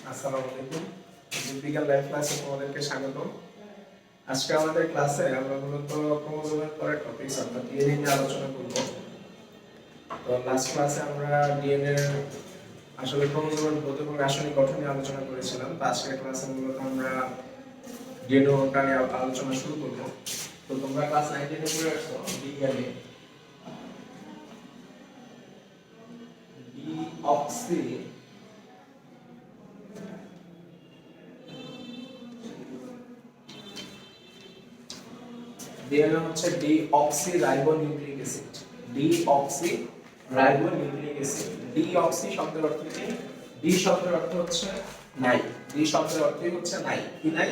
আসসালামু আলাইকুম। বিজ্ঞান লাইভ ক্লাসে তোমাদেরকে স্বাগত। আজকে আমাদের ক্লাসে আমরা মূলত ক্রোমোজোমের পরে টপিকস অর্থাৎ ডিএনএ নিয়ে আলোচনা করব। তো লাস্ট ক্লাসে আমরা ডিএনএ আসলে ক্রোমোজোমের ভৌত এবং রাসায়নিক গঠন নিয়ে আলোচনা করেছিলাম। তো আজকের ক্লাসে মূলত আমরা ডিএনএ নিয়ে আলোচনা শুরু করব। তো তোমরা ক্লাস 9 এ পড়ে আসছো বিজ্ঞানে ডিঅক্সি ডিএনএ হচ্ছে deoxy ribonucleic acid. Deoxy ribonucleic acid. Deoxy শব্দের অর্থ কি? ডি শব্দের অর্থ হচ্ছে নাই। ডি শব্দের অর্থই হচ্ছে নাই। কি নাই?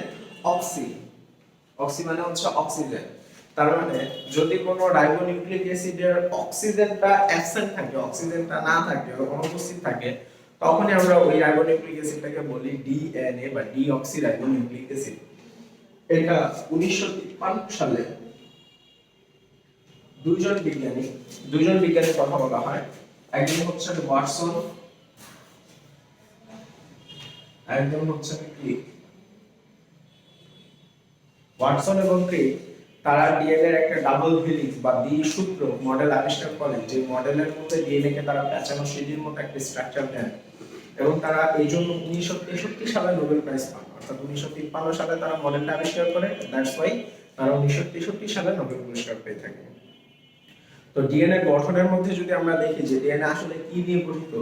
অক্সি। অক্সি মানে হচ্ছে অক্সিজেন। তার মানে যদি কোনো রাইবোনিউক্লিক অ্যাসিডের অক্সিজেনটা অ্যাবসেন্ট থাকে, অক্সিজেনটা না থাকে, অনুপস্থিত থাকে, তখনই আমরা ওই রাইবোনিউক্লিক অ্যাসিডটাকে বলি ডিএনএ বা ডিঅক্সি রাইবোনিউক্লিক অ্যাসিড। এটা 1953 সালে দুইজন বিজ্ঞানীর কথা বলা হয়। একজন হচ্ছেন ওয়াটসন, একজন হচ্ছেন ক্রিক। ওয়াটসন এবং ক্রিক তারা ডিএনএ এর একটা ডাবল হেলিক্স বা দ্বিসূত্র মডেল আবিষ্কার করেন, যে মডেলের মধ্যে ডিএনএ কে তারা প্যাঁচানো সিঁড়ির মতো একটা স্ট্রাকচার দেন এবং তারা এই জন্য 1963 সালে নোবেল প্রাইজ পান। অর্থাৎ 1953 সালে তারা মডেলটা আবিষ্কার করে, দ্যাটস ওয়াই তারা 1963 সালে নোবেল পুরস্কার পেয়ে থাকে। তো ডিএনএ গঠনের মধ্যে যদি আমরা দেখি যে ডিএনএ আসলে কি নিয়ে গঠিত,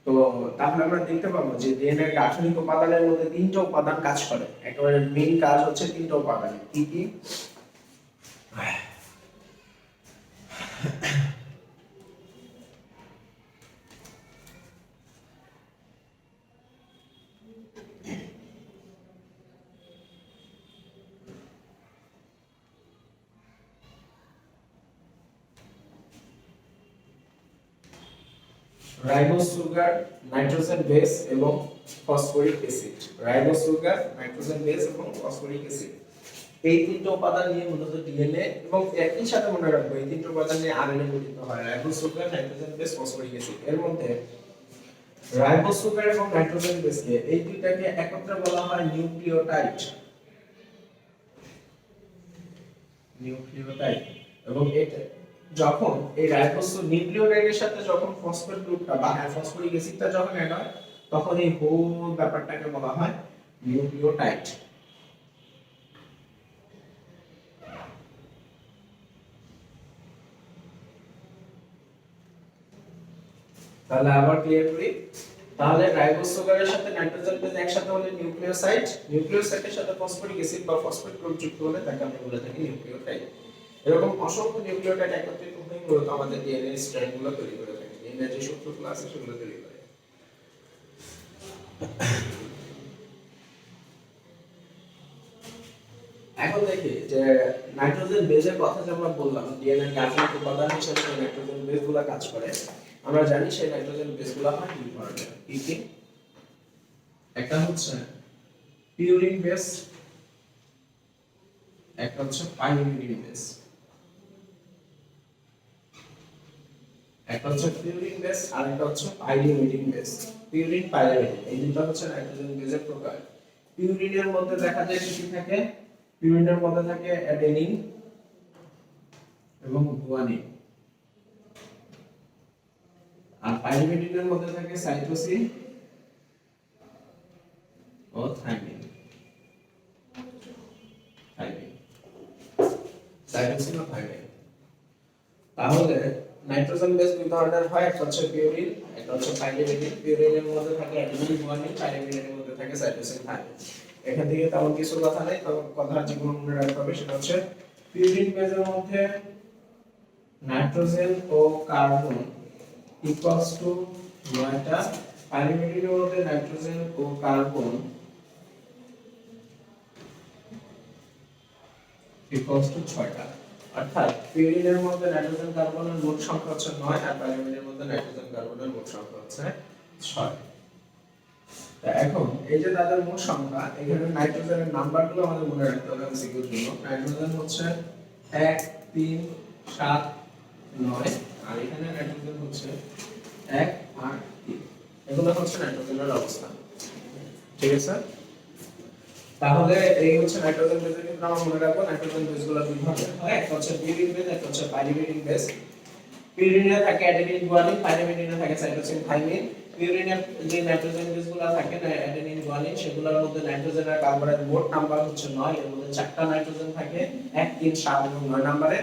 তো তাহলে আমরা দেখতে পাবো যে ডিএনএ এর গাঠনিক উপাদানের মধ্যে তিনটা উপাদান কাজ করে। একেবারে মেইন কাজ হচ্ছে তিনটা উপাদান। কি কি? রাইবোজ সুগার, নাইট্রোজেন বেস এবং phosphoric acid. Ribose sugar, nitrogen base এবং ফসফরিক অ্যাসিড, এই তিনটা উপাদান নিয়ে মূলত ডিএনএ, এবং একই সাথে মনে রাখবো এই তিনটা উপাদান নিয়ে আরএনএ গঠিত হয়। Ribose sugar, nitrogen base, phosphoric acid. এর মধ্যে রাইবোজ সুগার এবং নাইট্রোজেন বেসকে এই দুইটাকে একত্রে বলা হয় নিউক্লিওটাইড। নিউক্লিওটাইড। এবং এটা যখন এই রাইবোজ নিউক্লিওটাইডের সাথে যখন ফসফেট গ্রুপটা বা ফসফরিক অ্যাসিডটা যখন অ্যাড হয়, তখন এই হোল ব্যাপারটাকে বলা হয় নিউক্লিওটাইড। তাহলে আবার ক্লিয়ার করি। তাহলে রাইবোজ সুগারের সাথে নাইট্রোজেন বেস একসাথে হলে নিউক্লিওসাইড, নিউক্লিওসাইডের সাথে ফসফরিক অ্যাসিড বা ফসফেট গ্রুপ যুক্ত হলে তাকে আমরা বলে থাকি নিউক্লিওটাইড। এরকম অসংখ্য নিউক্লিওটাইড একত্রিত হয়ে মূলত আমাদের ডিএনএ স্ট্র্যান্ডগুলো তৈরি করে থাকে। ডিএনএ যে সূত্রগুলো আছে সেগুলো তৈরি করে। এখন দেখি যে নাইট্রোজেন বেসের কথা যে আমরা বললাম, ডিএনএ এর গাঠনিক উপাদান হিসেবে নাইট্রোজেন বেসগুলো কাজ করে। আমরা জানি সেই নাইট্রোজেন বেসগুলো হয় দুই ধরনের। কি কি? একটা হচ্ছে পিউরিন বেস, একটা হচ্ছে পাইরিমিডিন বেস। একটা হচ্ছে পিউরিন বেস আর একটা হচ্ছে পাইরিমিডিন বেস। পিউরিন, পাইরিমিডিন এই দুটো হচ্ছে নাইট্রোজেন বেসের প্রকার। পিউরিনের মধ্যে দেখা যায় কি থাকে? পিউরিনের মধ্যে থাকে অ্যাডেনিন এবং গুয়ানিন। আর পাইরিমিডিনের মধ্যে থাকে সাইটোসিন ও থাইমিন। সাইটোসিন ও থাইমিন। তাহলে নাইট্রোজেন বেস দুই ধরনের হয়, একটা হচ্ছে পিউরিন, একটা হচ্ছে পাইরিমিডিন। পিউরিনের মধ্যে থাকে অ্যাডেনিন, গুয়ানিন, পাইরিমিডিনের মধ্যে থাকে সাইটোসিন, থাইমিন। এখান থেকে তেমন কিছু কথা নাই, তবে কথা যেগুলো মনে রাখতে হবে সেটা হচ্ছে পিউরিন বেসের মধ্যে নাইট্রোজেন ও কার্বন ইকুয়ালস টু 9টা, পাইরিমিডিনের মধ্যে নাইট্রোজেন ও কার্বন ইকুয়ালস টু 6টা। অর্থাৎ পিউরিনের মধ্যে নাইট্রোজেন কার্বনের মোট সংখ্যা হচ্ছে 9 আর পাইরিমিডিনের মধ্যে নাইট্রোজেন কার্বনের মোট সংখ্যা হচ্ছে 6। এখন এই যে তাদের মোট সংখ্যা, এখানে নাইট্রোজেনের নাম্বারগুলো আমাদের মনে রাখতে হবে এমসিকিউর জন্য। নাইট্রোজেন হচ্ছে 1 3 7 9 আর এখানে নাইট্রোজেন হচ্ছে 1 8 3। এগুলো হচ্ছে নাইট্রোজেনের অবস্থান। ঠিক আছে, তাহলে এই হচ্ছে নাইট্রোজেন বেসের ক্ষেত্রে আমরা মনে রাখবো নাইট্রোজেন বেসগুলো দুই ধরনের হয়, একটা হচ্ছে পিউরিন বেস, একটা হচ্ছে পাইরিমিডিন বেস। পিউরিনে থাকে অ্যাডেনিন গুয়ানিন, পাইরিমিডিনে থাকে সাইটোসিন থাইমিন। পিউরিনের যে নাইট্রোজেন বেসগুলো থাকে না অ্যাডেনিন গুয়ানিন, সেগুলোর মধ্যে নাইট্রোজেন আর কার্বনের মোট নাম্বার হচ্ছে 9, এর মধ্যে 4টা নাইট্রোজেন থাকে 1 3 7 এবং 9 নম্বরে।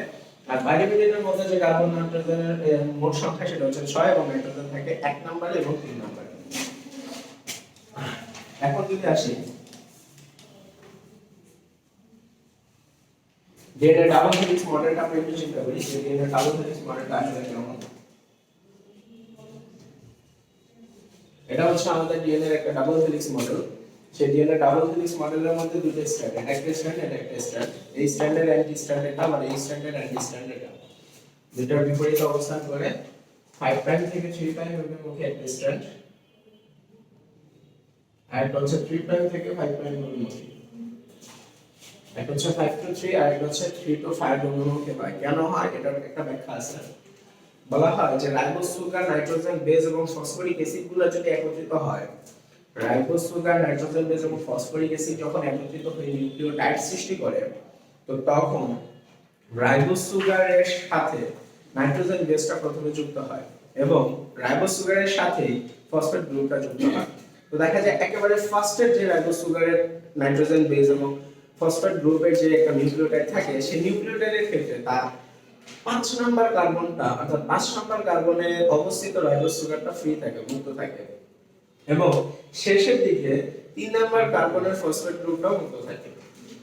আর পাইরিমিডিনের মধ্যে যে কার্বন নাইট্রোজেনের মোট সংখ্যা সেটা হচ্ছে 6 এবং নাইট্রোজেন থাকে 1 নম্বরে এবং 3 নম্বরে। এখন যদি আসি ডিএনএ ডাবল হেলিক্স মডেলটা আমরা একটু চিন্তা করি, যে ডিএনএ ডাবল হেলিক্স মডেলটা আসলে কেমন। এটা হচ্ছে আমাদের ডিএনএ এর একটা ডাবল হেলিক্স মডেল। সেই ডিএনএ ডাবল হেলিক্স মডেলের মধ্যে দুটো স্ট্র্যান্ড, একটা স্ট্র্যান্ড এটা একটা স্ট্র্যান্ড। এই স্ট্র্যান্ডের অ্যান্টি স্ট্র্যান্ড এটা আর এই স্ট্র্যান্ডের অ্যান্টি স্ট্র্যান্ড এটা, দুটোর বিপরীত অবস্থান করে 5 প্রাইম থেকে 3 প্রাইম অভিমুখে একটা স্ট্র্যান্ড, আর এটা হচ্ছে 3 প্রাইম থেকে 5 প্রাইম অভিমুখে। একটা হচ্ছে 5 to 3 আর একটা হচ্ছে 3 to 5 অভিমুখে হয়। কেন হয় এটার একটা ব্যাখ্যা আছে। বলা হয় যে রাইবোজ সুগার, নাইট্রোজেন বেস এবং ফসফরিক অ্যাসিডগুলো যদি একত্রিত হয়, রাইবোজ সুগার, নাইট্রোজেন বেস এবং ফসফরিক অ্যাসিড যখন একত্রিত হয়ে নিউক্লিওটাইড সৃষ্টি করে, তো তখন রাইবোজ সুগারের সাথে নাইট্রোজেন বেসটা প্রথমে যুক্ত হয় এবং রাইবোজ সুগারের সাথেই ফসফেট গ্রুপটা যুক্ত হয়। তো দেখা যায় একেবারে ফার্স্টের যে রাইবোজ সুগারের নাইট্রোজেন বেস এবং ফসফেট গ্রুপের যে একটা নিউক্লিওটাইড থাকে, সেই নিউক্লিওটাইডের ক্ষেত্রে তার 5 নাম্বার কার্বনটা অর্থাৎ 5 নাম্বার কার্বনে অবস্থিত রাইবোজ সুগারটা ফ্রি থাকে, মুক্ত থাকে, এবং শেষের দিকে 3 নাম্বার কার্বনের ফসফেট গ্রুপটাও মুক্ত থাকে।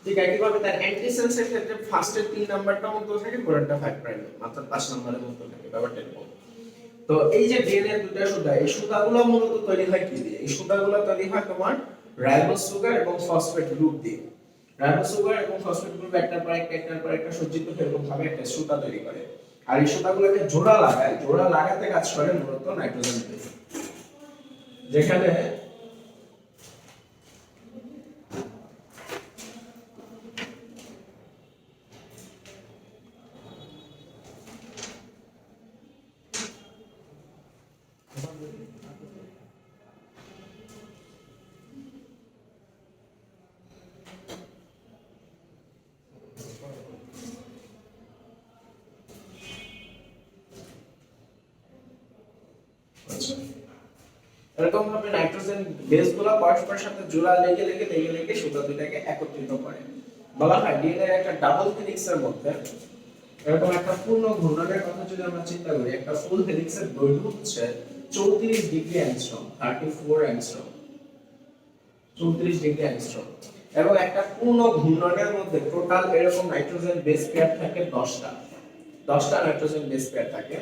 ঠিক একইভাবে তার অ্যান্টিসেন্সের ক্ষেত্রে ফার্স্টের 3 নাম্বারটা মুক্ত থাকে, পরেরটা 5 প্রাইম মাত্র 5 নাম্বারে মুক্ত থাকে, ব্যাপারটা এরকম। তো এই যে ডিএনএ দুটো সুতা, এই সুতাগুলো মূলত তৈরি হয় কি দিয়ে? এই সুতাগুলো তৈরি হয় তোমার রাইবোজ সুগার এবং ফসফেট গ্রুপ দিয়ে। রাইবোজ সুগার এবং ফসফেট গ্রুপ একটার পর একটা সজ্জিত এরকম ভাবে একটা সুতা তৈরি করে, আর এই সুতাগুলোকে জোড়া লাগায়, জোড়া লাগাতে কাজ করে মূলত নাইট্রোজেন বেস, যেখানে এরকম ভাবে নাইট্রোজেন বেসগুলো পরস্পরের সাথে জোড়া লেগে সুতা দুটাকে একত্রিত করে। বলা হয় ডিএনএ এর একটা ডাবল হেলিক্সের মধ্যে এরকম একটা পূর্ণ ঘূর্ণনের কথা যদি আমরা চিন্তা করি, একটা ফুল হেলিক্সের দৈর্ঘ্য হচ্ছে 34 degree angstrom, 34 angstrom, 34 degree angstrom, এবং একটা পূর্ণ ঘূর্ণনের মধ্যে টোটাল এরকম নাইট্রোজেন বেস পেয়ার থাকে 10টা নাইট্রোজেন বেস পেয়ার থাকে।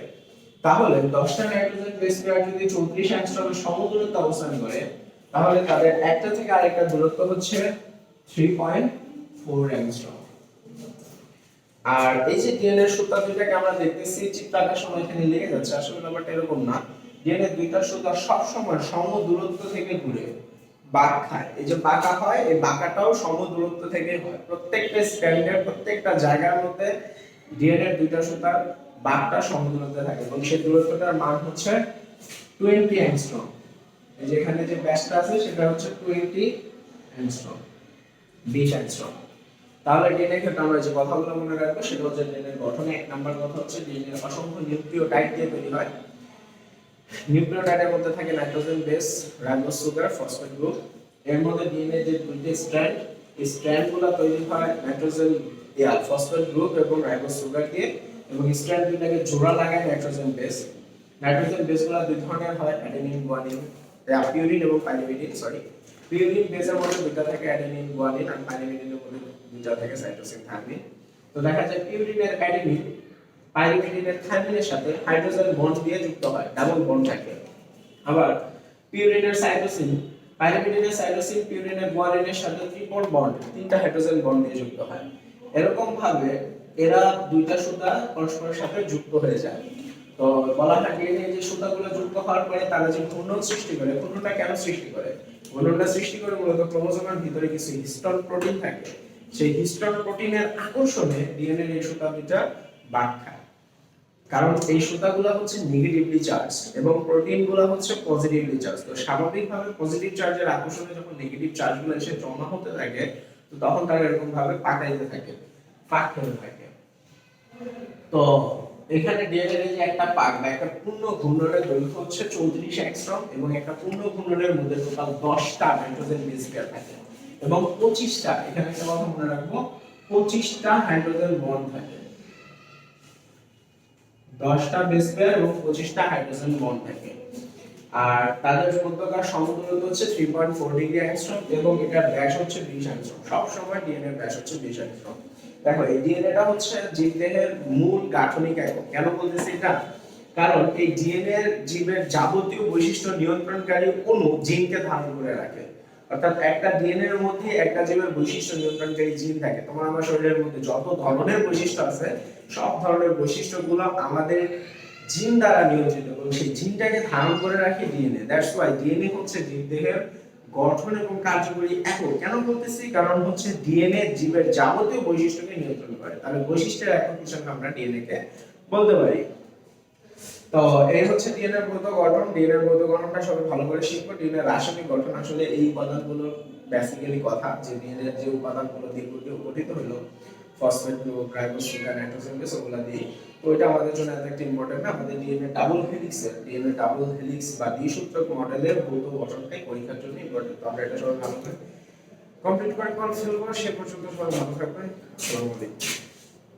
তাহলে 10টা নাইট্রোজেন বেস পেয়ার যদি 34 অ্যাংস্ট্রমের সমদূরত্বে অবস্থান করে, তাহলে তাদের একটা থেকে আরেকটা দূরত্ব হচ্ছে 3.4 অ্যাংস্ট্রম। আর এই যে ডিএনএ সুতা দুইটাকে আমরা দেখতেছি চিত্রাকার সময় এখানে লেগে যাচ্ছে, আসলে ব্যাপারটা এরকম না। ডিএনএ দুইটা সুতা সব সময় সমদূরত্ব থেকে ঘুরে বাঁক খায়। এই যে বাঁকা হয়, এই বাঁকাটাও সমদূরত্ব থেকে হয়। প্রত্যেকটা স্ট্র্যান্ডের প্রত্যেকটা জায়গার মধ্যে ডিএনএ দুইটা সুতার বাঁকটা সমদূরত্বে থাকে এবং সেই দূরত্বটার মান হচ্ছে 20 অ্যাংস্ট্রম। এই যে এখানে যে ব্যাসটা আছে সেটা হচ্ছে 20 অ্যাংস্ট্রম, 20 অ্যাংস্ট্রম। তাহলে ডিএনএ ক্ষেত্রে আমরা যে কথাগুলো মনে রাখবো সেটা হচ্ছে ডিএনএ গঠনে এক নাম্বার কথা হচ্ছে ডিএনএ অসংখ্য নিউক্লিওটাইড দিয়ে তৈরি হয়। নিউক্লিওটাইডের মধ্যে থাকে nitrogen base, ribose sugar, phosphate group. এর মধ্যে ডিএনএ যে দুইটি স্ট্র্যান্ড, এই স্ট্র্যান্ডগুলো তৈরি হয় নাইট্রোজেন ফসফেট গ্রুপ এবং রাইবোজ সুগার দিয়ে, এবং স্ট্র্যান্ড দুইটাকে জোড়া লাগায় নাইট্রোজেন বেস। নাইট্রোজেন বেসগুলো দুই ধরনের হয়, অ্যাডেনিন গুয়ানিন, পিউরিন এবং পাইরিমিডিন। পিউরিন বেসের মধ্যে দুটো থাকে অ্যাডেনিন গুয়ানিন, আর পাইরিমিডিনের মধ্যে দুটো থাকে সাইটোসিন থাইমিন। তো দেখা যায় পিউরিনের অ্যাডেনিন পাইরিমিডিনের থাইমিনের সাথে হাইড্রোজেন বন্ড দিয়ে যুক্ত হয়, ডাবল বন্ড থাকে। আবার পিউরিনের সাইটোসিন, পাইরিমিডিনের সাইটোসিন পিউরিনের গুয়ানিনের সাথে ট্রিপল বন্ড, তিনটা হাইড্রোজেন বন্ড দিয়ে যুক্ত হয়। এরকম ভাবে এরা দুইটা সুতা পরস্পরের সাথে যুক্ত হয়ে যায়। তো বলা হয় ডিএনএ যে সুতাগুলো যুক্ত হওয়ার পরে তারা যে ঘূর্ণন সৃষ্টি করে, ঘূর্ণনটা কেন সৃষ্টি করে? ঘূর্ণনটা সৃষ্টি করে মূলত ক্রোমোজোমের ভিতরে কিছু হিস্টোন প্রোটিন থাকে, সেই হিস্টোন প্রোটিনের আকর্ষণে ডিএনএ এর এই সুতা দুটো বাঁক খায়। কারণ এই সুতাগুলো হচ্ছে নেগেটিভলি চার্জ এবং প্রোটিনগুলো হচ্ছে পজিটিভলি চার্জ। তো স্বাভাবিকভাবে পজিটিভ চার্জের আকর্ষণে যখন নেগেটিভ চার্জগুলো এসে জমা হতে থাকে, তো তখন তারা এরকম ভাবে পাকাইতে থাকে, ফাঁক হতে থাকে। তো এখানে ডিএনএ এর যে একটা পাক বা একটা পূর্ণ ঘূর্ণনের দৈর্ঘ্য হচ্ছে 34 অ্যাংস্ট্রম এবং একটা পূর্ণ ঘূর্ণনের মধ্যে টোটাল 10টা নাইট্রোজেন বেস পেয়ার থাকে এবং 25টা, এখানে একটা কথা মনে রাখবো, 25টা হাইড্রোজেন বন্ড থাকে। 10টা বেস পেয়ার এবং 25টা হাইড্রোজেন বন্ড থাকে। আর তাদের মধ্যকার সমদূরত্ব হচ্ছে 3.4 ডিগ্রি অ্যাংস্ট্রম এবং এটার ব্যাস হচ্ছে 20 অ্যাংস্ট্রম। সব সময় ডিএনএ এর ব্যাস হচ্ছে 20 অ্যাংস্ট্রম। দেখো এই ডিএনএটা হচ্ছে জীবদেহের মূল গাঠনিক একক। কেন বলতেছি এটা? কারণ এই ডিএনএ জীবের যাবতীয় বৈশিষ্ট্য নিয়ন্ত্রণকারী অণু জিনকে ধারণ করে রাখে। অর্থাৎ একটা ডিএনএ এর মধ্যে একটা জীবের বৈশিষ্ট্য নিয়ন্ত্রণকারী জিন থাকে। তোমার আমার শরীরের মধ্যে যত ধরনের বৈশিষ্ট্য আছে, সব ধরনের বৈশিষ্ট্যগুলো আমাদের জিন দ্বারা নিয়ন্ত্রিত এবং সেই জিনটাকে ধারণ করে রাখে ডিএনএ। দ্যাটস ওয়াই ডিএনএ হচ্ছে জীবদেহের গঠন এবং কার্যকরী একক। কেন বলতেছি? কারণ হচ্ছে ডিএনএ জীবের যাবতীয় বৈশিষ্ট্যকে নিয়ন্ত্রণ করে। তাহলে বৈশিষ্ট্যের একক হিসেবে আমরা ডিএনএ কে বলতে পারি। তো এই হচ্ছে ডিএনএ এর ভৌত গঠন। ডিএনএ এর ভৌত গঠনটা সবাই ভালো করে শিখবো। ডিএনএ এর রাসায়নিক গঠন আসলে এই উপাদানগুলো বেসিক্যালি কথা, যে ডিএনএ এর যে উপাদানগুলো দিয়ে গঠিত হলো, phosphate group, ribose, sugar, nitrogen base, ওগুলা দিয়ে। তো এটা আমাদের জন্য এত একটা ইম্পর্টেন্ট না। আমাদের ডিএনএ ডাবল হেলিক্স বা দ্বিসূত্রক মডেলের ভৌত গঠনটাই পরীক্ষার জন্য ইম্পর্টেন্ট। তো আমরা এটা সবাই ভালো করে কমপ্লিট করে ফেলবো। সে পর্যন্ত সবাই ভালো থাকবেন। আসসালামু আলাইকুম।